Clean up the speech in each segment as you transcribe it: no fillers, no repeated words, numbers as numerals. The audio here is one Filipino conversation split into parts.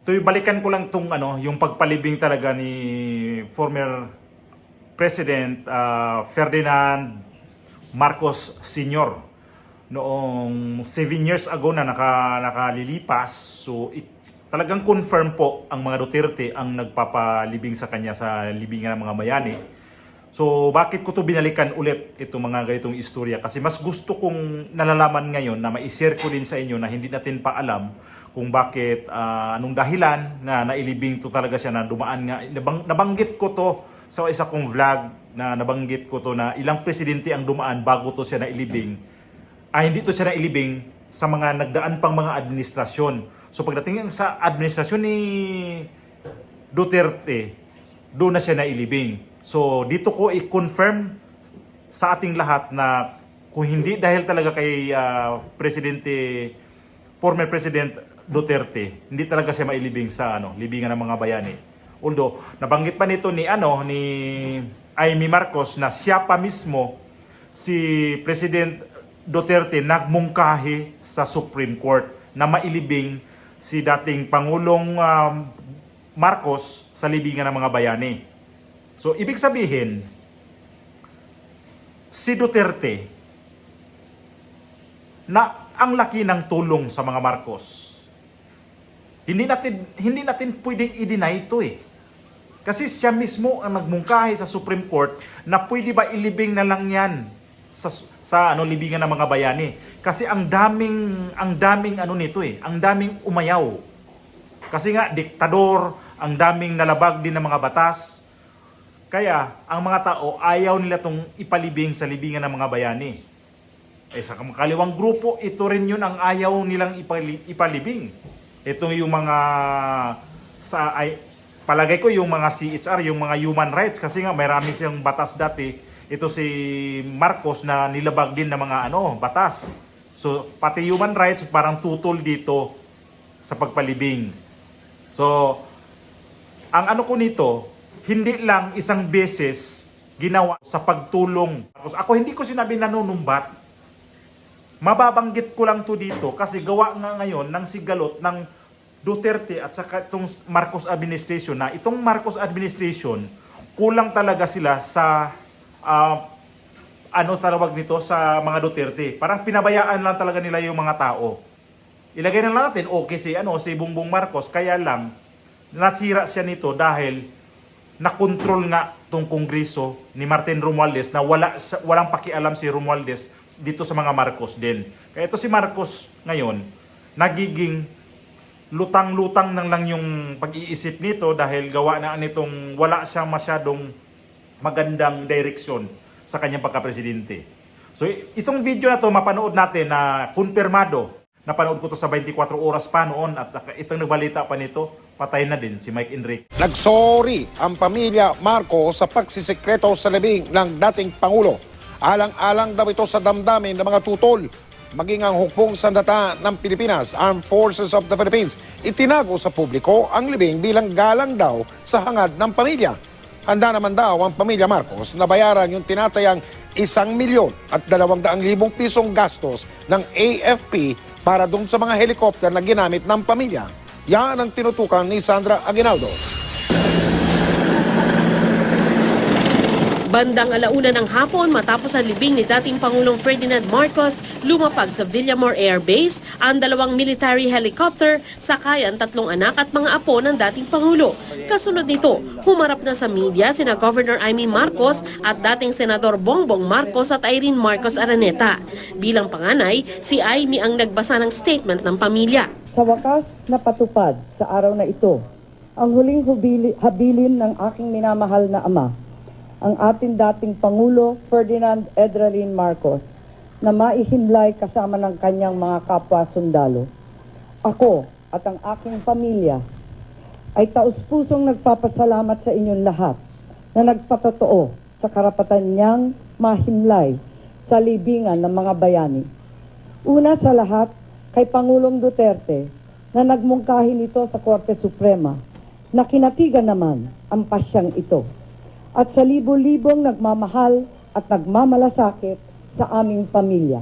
Balikan ko lang tong yung pagpalibing talaga ni former President Ferdinand Marcos Sr. noong 7 years ago na nakalilipas. So talagang confirm po ang mga Duterte ang nagpapalibing sa kanya sa libingan ng mga bayani. So bakit ko to binalikan ulit itong mga ganitong istorya? Kasi mas gusto kong nalalaman ngayon na ma-share ko din sa inyo na hindi natin pa alam kung bakit, anong dahilan na nailibing to talaga siya na dumaan nga. Nabanggit ko to sa isa kong vlog na nabanggit ko to na ilang presidente ang dumaan bago to siya nailibing. Hindi to siya nailibing sa mga nagdaan pang mga administrasyon. So pagdating sa administrasyon ni Duterte, doon na siya nailibing. So dito ko i-confirm sa ating lahat na kung hindi dahil talaga kay former President Duterte, hindi talaga siya mailibing sa libingan ng mga bayani. Although nabanggit pa nito ni Amy Marcos na siya pa mismo si President Duterte nagmungkahi sa Supreme Court na mailibing si dating Pangulong Marcos sa libingan ng mga bayani. So, ibig sabihin, si Duterte na ang laki ng tulong sa mga Marcos. Hindi natin pwedeng i-deny ito eh. Kasi siya mismo ang nagmungkahi sa Supreme Court na pwede ba ilibing na lang yan sa libingan ng mga bayani. Kasi ang daming nito eh, ang daming umayaw. Kasi nga diktador, ang daming nalabag din ng mga batas. Kaya, ang mga tao, ayaw nila itong ipalibing sa libingan ng mga bayani. Sa kaliwang grupo, ito rin yun ang ayaw nilang ipalibing. Ito yung mga, palagay ko yung mga CHR, yung mga human rights, kasi nga marami siyang batas dati. Ito si Marcos na nilabag din ng mga batas. So, pati human rights, parang tutol dito sa pagpalibing. So, ang ko nito, hindi lang isang beses ginawa sa pagtulong. Ako hindi ko sinabi nanunumbat. Mababanggit ko lang to dito kasi gawa nga ngayon ng sigalot ng Duterte at saka itong Marcos administration na itong Marcos administration kulang talaga sila sa tawag nito sa mga Duterte. Parang pinabayaan lang talaga nila yung mga tao. Ilagay na lang natin okay si Bongbong Marcos kaya lang nasira siya nito dahil nakontrol nga tong Kongreso ni Martin Romualdez na walang pakialam si Romualdez dito sa mga Marcos din. Kaya ito si Marcos ngayon, nagiging lutang-lutang lang yung pag-iisip nito dahil gawa na nitong wala siyang masyadong magandang direksyon sa kanyang pagka-presidente. So itong video na to mapanood natin na kumpirmado. Napanood ko to sa 24 oras pa noon at itong nagbalita pa nito, patay na din si Mike Enrique. Nagsorry ang pamilya Marcos sa pagsisekreto sa libing ng dating Pangulo. Alang-alang daw ito sa damdamin ng mga tutol. Maging ang hukbong sandata ng Pilipinas, Armed Forces of the Philippines, itinago sa publiko ang libing bilang galang daw sa hangad ng pamilya. Handa naman daw ang pamilya Marcos na bayaran yung tinatayang 1,200,000 pisong gastos ng AFP para doon sa mga helicopter na ginamit ng pamilya. Yan ang tinutukan ni Sandra Aguinaldo. Bandang 1:00 ng hapon matapos ang libing ni dating Pangulong Ferdinand Marcos, lumapag sa Villamor Air Base ang 2 military helicopter, sakay ang 3 anak at mga apo ng dating Pangulo. Kasunod nito, humarap na sa media sina Governor Amy Marcos at dating Senador Bongbong Marcos at Irene Marcos Araneta. Bilang panganay, si Amy ang nagbasa ng statement ng pamilya. Sa wakas napatupad sa araw na ito, ang huling habilin ng aking minamahal na ama, ang ating dating Pangulo Ferdinand Edralin Marcos, na maihimlay kasama ng kanyang mga kapwa-sundalo. Ako at ang aking pamilya ay taus-pusong nagpapasalamat sa inyong lahat na nagpatotoo sa karapatan niyang mahimlay sa libingan ng mga bayani. Una sa lahat, kay Pangulong Duterte na nagmungkahi nito sa Korte Suprema na kinatigan naman ang pasyang ito. At sa libo-libong nagmamahal at nagmamalasakit sa aming pamilya.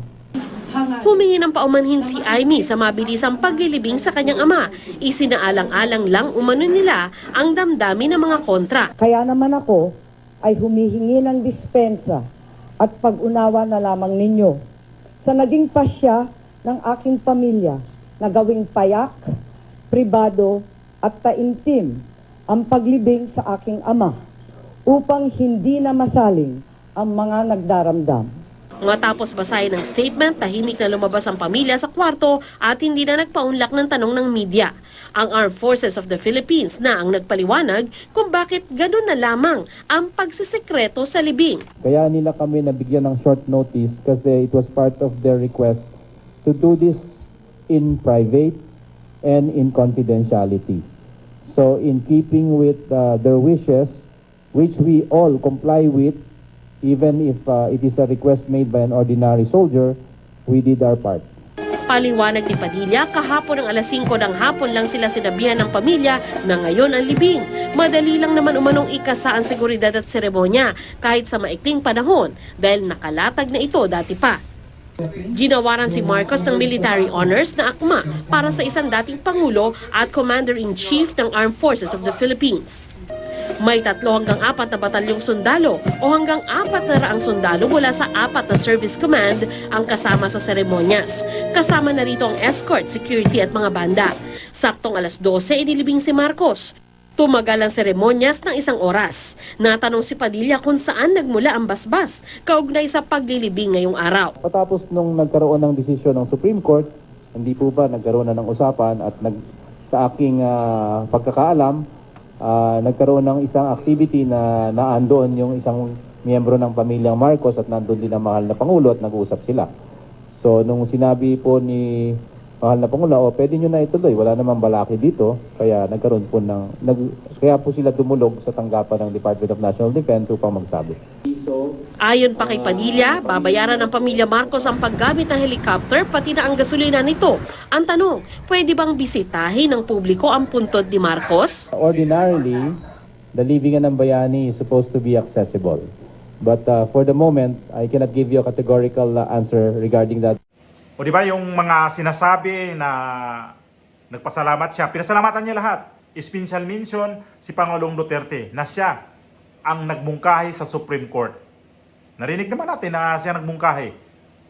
Humingi ng paumanhin si Amy sa mabilisang paglilibing sa kanyang ama. Isinaalang-alang lang umano nila ang damdamin ng mga kontra. Kaya naman ako ay humihingi ng dispensa at pag-unawa na lamang ninyo sa naging pasya ng aking pamilya na gawing payak, pribado at taimtim ang paglibing sa aking ama upang hindi na masaling ang mga nagdaramdam. Matapos basahin ng statement, tahimik na lumabas ang pamilya sa kwarto at hindi na nagpaunlak ng tanong ng media. Ang Armed Forces of the Philippines na ang nagpaliwanag kung bakit ganun na lamang ang pagsisekreto sa libing. Kaya nila kami nabigyan ng short notice kasi it was part of their request to do this in private and in confidentiality. So in keeping with their wishes, which we all comply with, even if it is a request made by an ordinary soldier, we did our part. Paliwanag ni Padilla, kahapon ng alas 5 ng hapon lang sila sinabihan ng pamilya na ngayon ang libing. Madali lang naman umanong ikasa ang seguridad at seremonya kahit sa maikling panahon dahil nakalatag na ito dati pa. Ginawaran si Marcos ng military honors na akma para sa isang dating Pangulo at Commander-in-Chief ng Armed Forces of the Philippines. May 3 hanggang 4 na batalyong sundalo o hanggang 400 sundalo mula sa 4 na service command ang kasama sa seremonyas. Kasama na rito ang escort, security at mga banda. Saktong alas 12 inilibing si Marcos. Tumagal ang seremonyas ng 1 oras. Natanong si Padilla kung saan nagmula ang basbas kaugnay sa paglilibing ngayong araw. Patapos nung nagkaroon ng desisyon ng Supreme Court, hindi po ba nagkaroon na ng usapan at sa aking pagkakaalam, nagkaroon ng isang activity na naandoon yung isang miyembro ng pamilyang Marcos at nandoon din ang mahal na Pangulo at nag-uusap sila. So nung sinabi po ni mahal na Pangulo, pwede nyo na ituloy, wala namang balaki dito, kaya nagkaroon po kaya po sila dumulog sa tanggapan ng Department of National Defense upang magsabi. Ayon pa kay Padilla, babayaran ng pamilya Marcos ang paggamit ng helicopter pati na ang gasolina nito. Ang tanong, pwede bang bisitahin ng publiko ang puntod ni Marcos? Ordinarily, the libingan ng bayani is supposed to be accessible. But for the moment, I cannot give you a categorical answer regarding that. O di ba yung mga sinasabi na nagpasalamat siya, pinasalamatan niya lahat. Special mention si Pangulong Duterte na siya ang nagmungkahi sa Supreme Court. Narinig naman natin na siya nagmungkahi.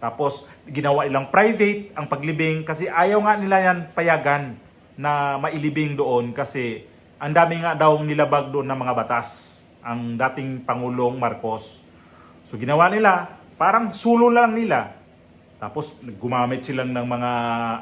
Tapos ginawa ilang private ang paglibing kasi ayaw nga nila yan payagan na mailibing doon kasi ang dami nga daw nilabag doon ng mga batas ang dating Pangulong Marcos. So ginawa nila, parang sulo lang nila. Tapos gumamit sila ng mga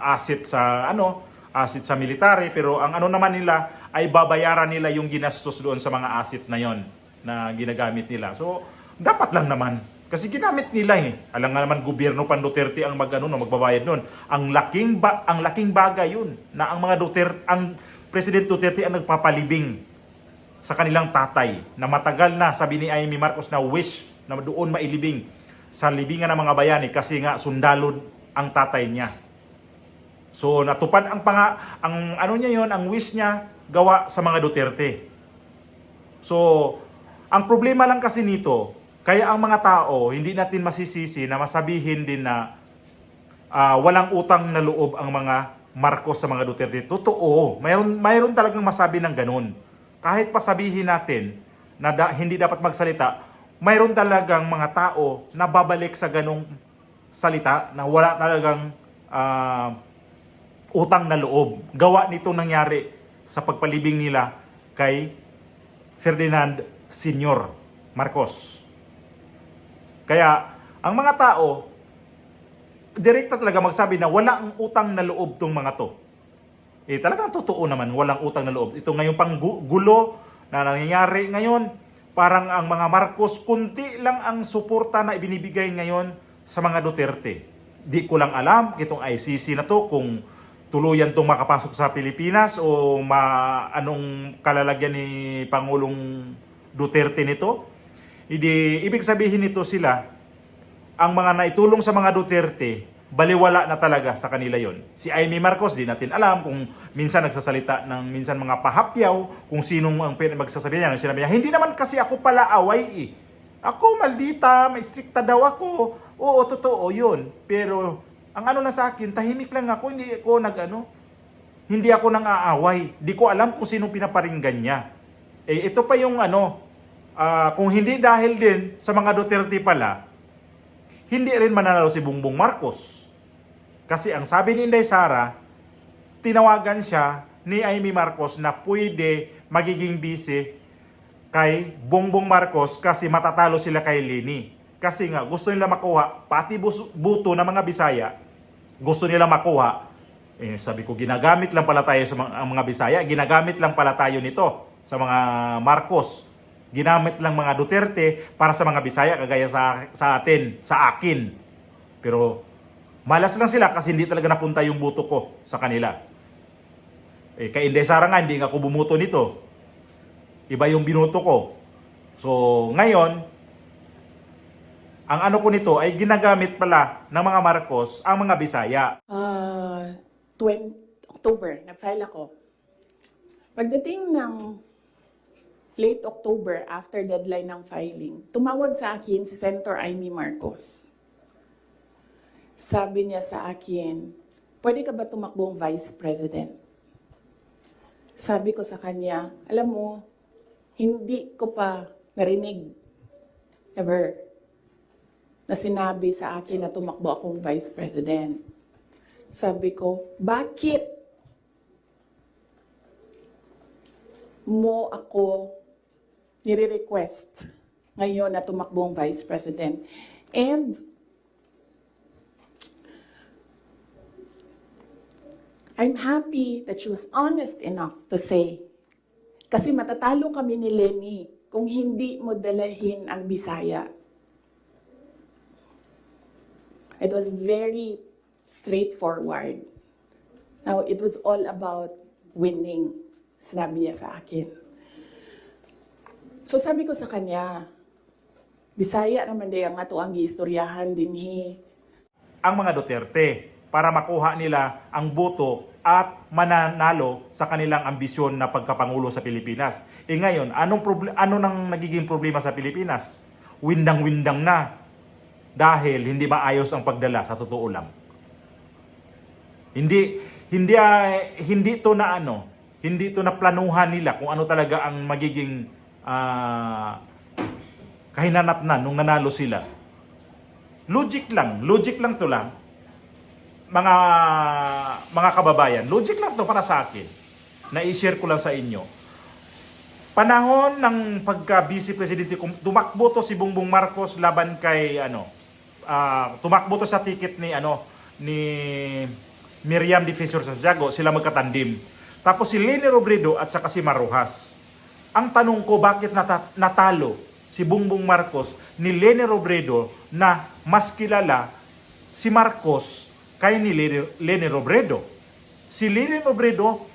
asset sa military, pero ang naman nila ay babayaran nila yung ginastos doon sa mga asset na yon na ginagamit nila. So dapat lang naman kasi ginamit nila Alam nga naman gobyerno pa Duterte ang magbabayad noon. Ang laking bagay yun na ang mga Duterte, ang President Duterte ang nagpapalibing sa kanilang tatay na matagal na, sabi ni Amy Marcos, na wish na doon mailibing sa libingan ng mga bayani kasi nga sundalo ang tatay niya. So natupad ang ang wish niya gawa sa mga Duterte. So ang problema lang kasi nito, kaya ang mga tao hindi natin masisisi na masabihin din na walang utang na loob ang mga Marcos sa mga Duterte. Totoo, mayroon talagang masabi ng ganun. Kahit pasabihin natin na hindi dapat magsalita, mayroon talagang mga tao na babalik sa ganung salita na wala talagang utang na loob. Gawa nito nangyari sa pagpalibing nila kay Ferdinand Sr. Marcos. Kaya ang mga tao direkta talaga magsabi na wala ang utang na loob tong mga to. Talagang totoo naman, walang utang na loob. Ito ngayong panggulo na nangyayari ngayon, parang ang mga Marcos, kunti lang ang suporta na ibinibigay ngayon sa mga Duterte. Di ko lang alam, itong ICC na to, kung tuluyan tong makapasok sa Pilipinas o anong kalalagyan ni Pangulong Duterte nito. Ibig sabihin nito sila, ang mga naitulong sa mga Duterte, baliwala na talaga sa kanila yon. Si Amy Marcos, di natin alam kung minsan nagsasalita ng minsan mga pahapyaw, kung sinong ang magsasabi niya. Sinabi niya, hindi naman kasi ako pala away Ako maldita, may strikta daw ako. Oo, totoo yun. Pero Ang ano na sa akin, tahimik lang ako, hindi ako nang aaway. Di ko alam kung sino pinaparinggan niya. Ito pa yung kung hindi dahil din sa mga Duterte pala, hindi rin mananalo si Bongbong Marcos. Kasi ang sabi ni Inday Sara, tinawagan siya ni Amy Marcos na pwede magiging vice kay Bongbong Marcos kasi matatalo sila kay Leni. Kasi nga gusto nila makuha, pati buto ng mga Bisaya, gusto nila makuha. Sabi ko, ginagamit lang pala tayo sa mga Bisaya, ginagamit lang pala tayo nito sa mga Marcos. Ginamit lang mga Duterte para sa mga Bisaya kagaya sa akin. Pero malas lang sila kasi hindi talaga napunta yung buto ko sa kanila. Kay Inday Sara nga, hindi nga ako bumuto nito. Iba yung binuto ko. So, ngayon, ang ano ko nito ay ginagamit pala ng mga Marcos ang mga Bisaya. 20 October, nag-file ako. Pagdating ng late October, after deadline ng filing, tumawag sa akin si Senator Amy Marcos. Sabi niya sa akin, pwede ka ba tumakbong Vice President? Sabi ko sa kanya, alam mo, hindi ko pa narinig ever na sinabi sa akin na tumakbo akong Vice President. Sabi ko, bakit mo ako nire-request ngayon na tumakbong Vice President? And I'm happy that she was honest enough to say, kasi matatalo kami ni Leni kung hindi mo dalahin ang Bisaya. It was very straightforward. Now, it was all about winning, sinabi niya sa akin. So sabi ko sa kanya, Bisaya naman day ang ato ang giistoryahan dinhi. Ang mga Duterte para makuha nila ang boto at mananalo sa kanilang ambisyon na pagkapangulo sa Pilipinas. Ngayon, ano nang nagiging problema sa Pilipinas? Windang-windang na dahil hindi maayos ang pagdala, sa totoo lang. Hindi to na planuhan nila kung ano talaga ang magiging kahinanatnan nung nanalo sila. Logic lang to lang. Mga kababayan, logic lang to para sa akin. Na-i-share ko lang sa inyo. Panahon ng pagka-vice presidente, tumakbo to si Bongbong Marcos laban kay tumakbo to sa ticket ni Miriam Defensor Santiago, sila magkatandim. Tapos si Leni Robredo at saka si Marujas. Ang tanong ko, bakit natalo si Bongbong Marcos ni Leni Robredo na mas kilala si Marcos kay ni Leni Robredo? Si Leni Robredo,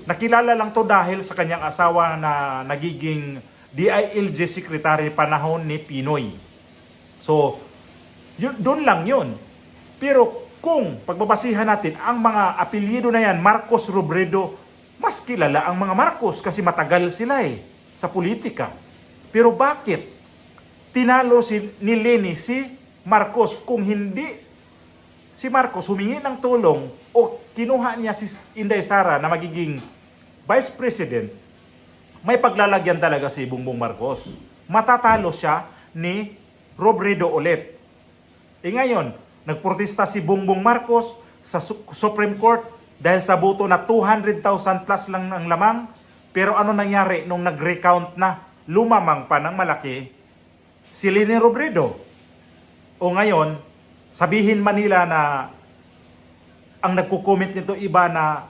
nakilala lang to dahil sa kanyang asawa na nagiging DILG Secretary panahon ni Pinoy. So, doon lang yun. Pero kung pagbabasihan natin, ang mga apelyido na yan, Marcos Robredo, mas kilala ang mga Marcos kasi matagal sila sa politika. Pero bakit tinalo ni Leni si Marcos kung hindi si Marcos humingi ng tulong o kinuha niya si Inday Sara na magiging Vice President? May paglalagyan talaga si Bongbong Marcos. Matatalo siya ni Robredo ulit. Ngayon, nagprotesta si Bongbong Marcos sa Supreme Court dahil sa boto na 200,000 plus lang ang lamang. Pero ano nangyari nung nag-recount na? Lumamang pa ng malaki si Leni Robredo. O ngayon, sabihin man nila na ang nagko-comment nito iba na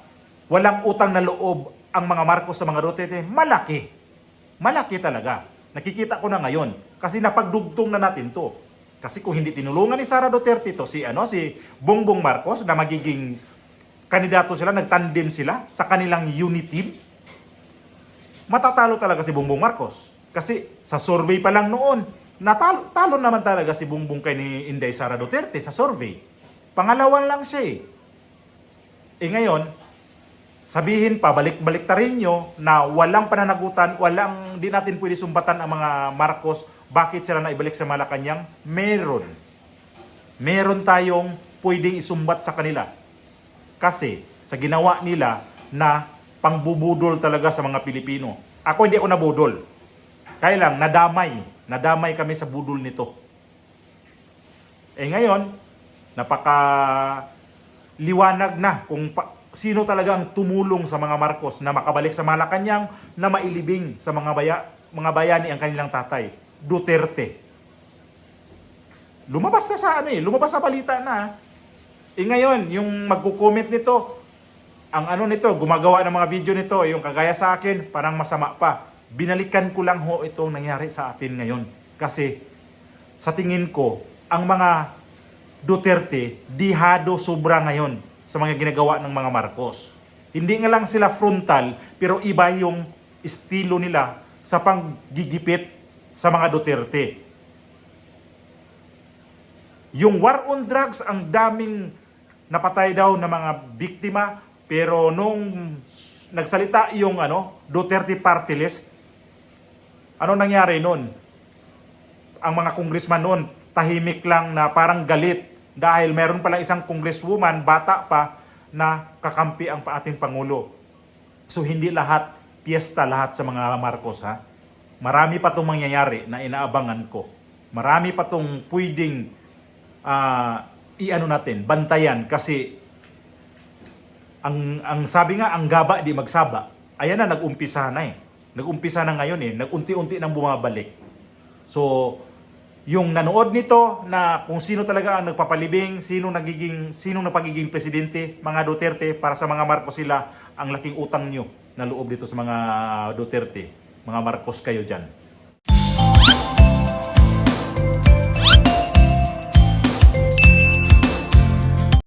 walang utang na loob ang mga Marcos sa mga Duterte, malaki. Malaki talaga. Nakikita ko na ngayon kasi napagdugtong na natin to. Kasi kung hindi tinulungan ni Sara Duterte to si Bongbong Marcos na magiging kandidato sila, nagtandem sila sa kanilang unity team, matatalo talaga si Bongbong Marcos. Kasi sa survey pa lang noon, talo naman talaga si Bongbong kay ni Inday Sara Duterte sa survey. Pangalawan lang siya ngayon, sabihin pa, balik-balik ta rin nyo na walang pananagutan, di natin pwede sumbatan ang mga Marcos. Bakit sila naibalik sa Malacanang? Meron tayong pwedeng isumbat sa kanila. Kasi sa ginawa nila na pangbubudol talaga sa mga Pilipino. Ako hindi ako nabudol. Kaya lang, nadamay kami sa budol nito. Ngayon, napaka-liwanag na kung sino talaga ang tumulong sa mga Marcos na makabalik sa Malacanang, na mailibing sa mga bayani ang kanilang tatay, Duterte. Lumabas na lumabas sa balita na. Ngayon, yung magko-comment nito, ang gumagawa ng mga video nito, yung kagaya sa akin, parang masama pa. Binalikan ko lang itong nangyari sa atin ngayon. Kasi sa tingin ko, ang mga Duterte, dihado sobra ngayon sa mga ginagawa ng mga Marcos. Hindi nga lang sila frontal, pero iba yung estilo nila sa panggigipit sa mga Duterte. Yung war on drugs, ang daming napatay daw na mga biktima, pero nung nagsalita yung Duterte party list, ano nangyari nun? Ang mga congressman noon, tahimik lang na parang galit dahil meron palang isang congresswoman, bata pa, na kakampi ang ating Pangulo. So hindi lahat, piyesta lahat sa mga Marcos, ha? Marami pa itong mangyayari na inaabangan ko. Marami pa itong pwedeng bantayan kasi ang sabi nga, ang gaba di magsaba. Ayan na, nag-umpisa na eh. Nag-umpisa na ngayon eh. Nag-unti-unti nang bumabalik. So, yung nanood nito na kung sino talaga ang nagpapalibing, sino napagiging presidente, mga Duterte, para sa mga Marcos sila, ang laking utang nyo na loob dito sa mga Duterte. Mga Marcos kayo dyan.